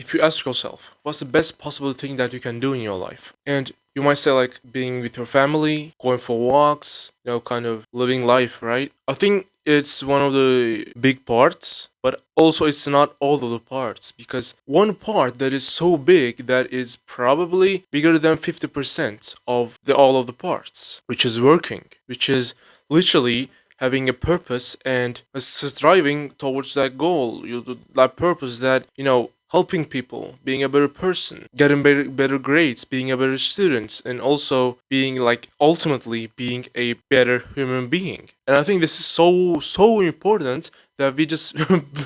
if you ask yourself, what's the best possible thing that you can do in your life? And you might say like being with your family, going for walks, kind of living life, right? I think it's one of the big parts, but also it's not all of the parts because one part that is so big that is probably bigger than 50% of the all of the parts, which is working, which is literally having a purpose and striving towards that goal, that purpose that, helping people, being a better person, getting better grades, being a better student, and also being like ultimately being a better human being. And I think this is so important that we just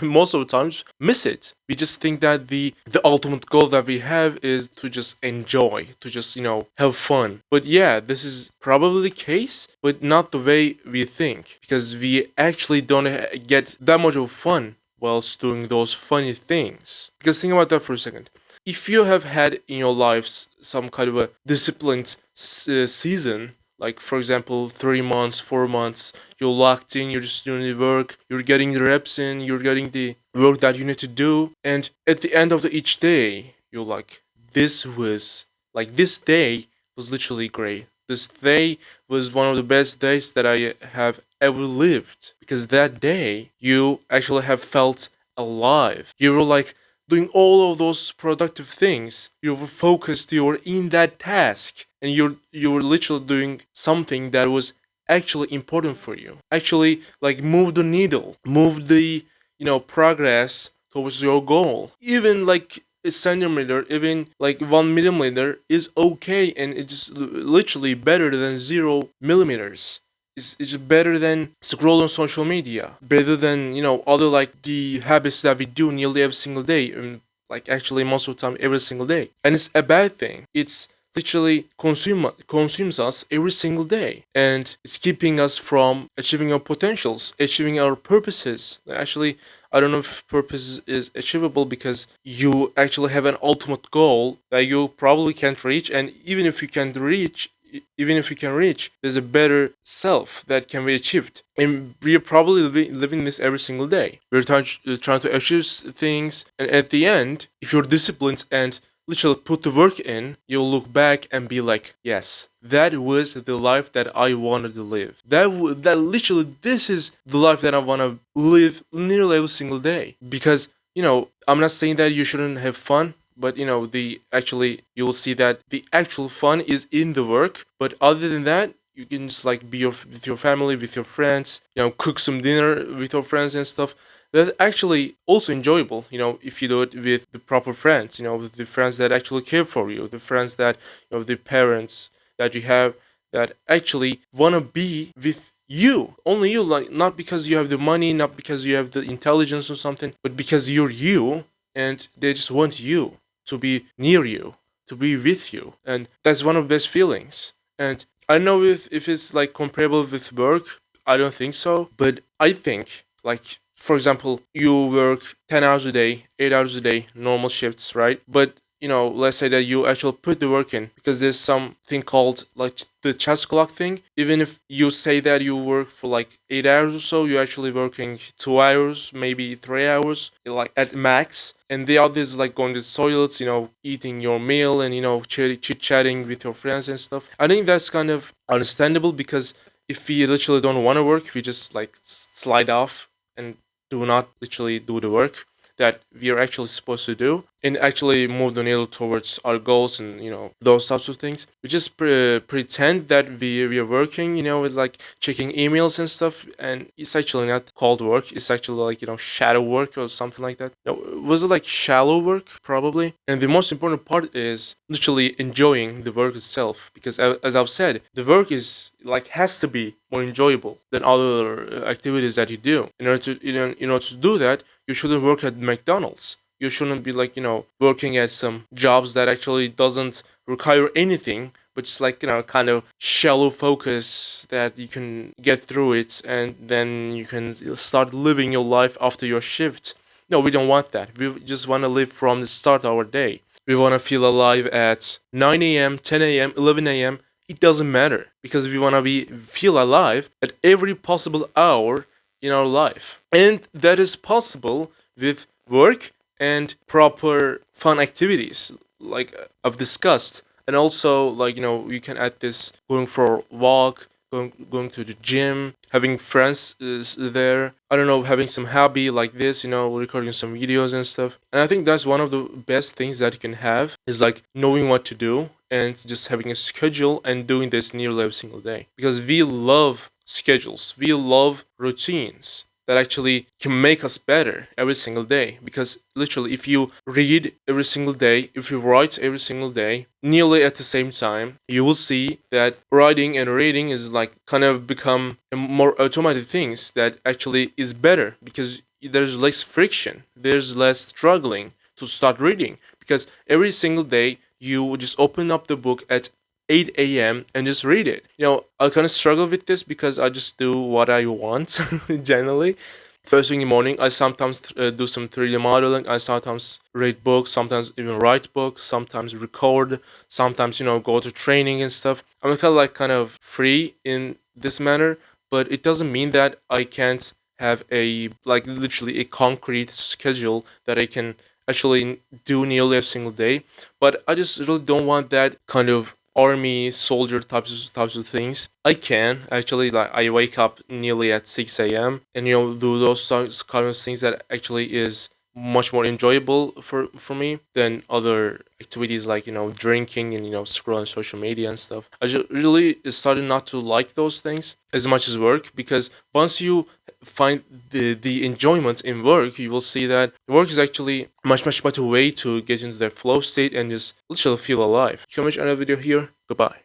most of the times miss it. We just think that the ultimate goal that we have is to just enjoy, to just have fun. But yeah, this is probably the case, but not the way we think because we actually don't get that much of fun whilst doing those funny things. Because think about that for a second. If you have had in your lives some kind of a disciplined season, like for example 3 months, 4 months, you're locked in, you're just doing the work, you're getting the reps in, you're getting the work that you need to do, and at the end of each day, you're like, this day was literally great. This day was one of the best days that I have ever lived because that day you actually have felt alive. You were like doing all of those productive things. You were focused. You were in that task, and you were literally doing something that was actually important for you. Actually, like move the needle, move the progress towards your goal. Even like a centimeter, even like 1 millimeter is okay, and it's literally better than 0 millimeters. It's better than scroll on social media, better than other like the habits that we do nearly every single day, and like actually most of the time every single day. And it's a bad thing. It's literally consumes us every single day, and it's keeping us from achieving our potentials, achieving our purposes. Actually, I don't know if purpose is achievable because you actually have an ultimate goal that you probably can't reach, and even if you can reach, there's a better self that can be achieved. And we are probably living this every single day. Trying to achieve things, and at the end, if you're disciplined and literally put the work in, you'll look back and be like, yes, that was the life that I wanted to live. That literally, this is the life that I want to live nearly every single day. Because, I'm not saying that you shouldn't have fun, but you'll see that the actual fun is in the work. But other than that, you can just like be with your family, with your friends, cook some dinner with your friends and stuff. That's actually also enjoyable, if you do it with the proper friends, with the friends that actually care for you, the friends that, the parents that you have that actually want to be with you, only you, like not because you have the money, not because you have the intelligence or something, but because you're you, and they just want you to be near you, to be with you, and that's one of the best feelings. And I don't know if it's like comparable with work. I don't think so, but I think like for example, you work 10 hours a day, 8 hours a day, normal shifts, right? But, let's say that you actually put the work in because there's something called like the chess clock thing. Even if you say that you work for like 8 hours or so, you're actually working 2 hours, maybe 3 hours, like at max. And the others like going to the toilets, eating your meal and, chit chatting with your friends and stuff. I think that's kind of understandable because if we literally don't want to work, we just like slide off and do not literally do the work that we are actually supposed to do and actually move the needle towards our goals and those types of things. We just pretend that we are working, with like checking emails and stuff, and it's actually not called work. It's actually like shadow work or something like that. No, was it like shallow work probably? And the most important part is literally enjoying the work itself because as I've said, the work is like has to be more enjoyable than other activities that you do. In order to do that, you shouldn't work at McDonald's. You shouldn't be like working at some jobs that actually doesn't require anything, but just like kind of shallow focus that you can get through it, and then you can start living your life after your shift. No, we don't want that. We just want to live from the start of our day. We want to feel alive at 9 a.m., 10 a.m., 11 a.m. It doesn't matter because we want to feel alive at every possible hour in our life. And that is possible with work and proper fun activities like I've discussed. And also, like, you can add this going for a walk, going to the gym, having friends is there. I don't know, having some hobby like this, recording some videos and stuff. And I think that's one of the best things that you can have is like knowing what to do and just having a schedule and doing this nearly every single day. Because we love schedules, we love routines that actually can make us better every single day. Because literally, if you read every single day, if you write every single day, nearly at the same time, you will see that writing and reading is like kind of become a more automated things that actually is better because there's less friction, there's less struggling to start reading. Because every single day, you just open up the book at 8 a.m. and just read it. I kind of struggle with this because I just do what I want generally. First thing in the morning, I sometimes do some 3D modeling. I sometimes read books, sometimes even write books, sometimes record, sometimes, go to training and stuff. I'm kind of free in this manner, but it doesn't mean that I can't have like literally a concrete schedule that I can actually do nearly every single day. But I just really don't want that kind of army soldier types of things. I can actually, like, I wake up nearly at 6 a.m. and do those kind of things that actually is much more enjoyable for me than other activities like drinking and scrolling social media and stuff. I just really started not to like those things as much as work, because once you find the enjoyment in work, you will see that work is actually much better way to get into that flow state and just literally feel alive. Can you watch another video here? Goodbye.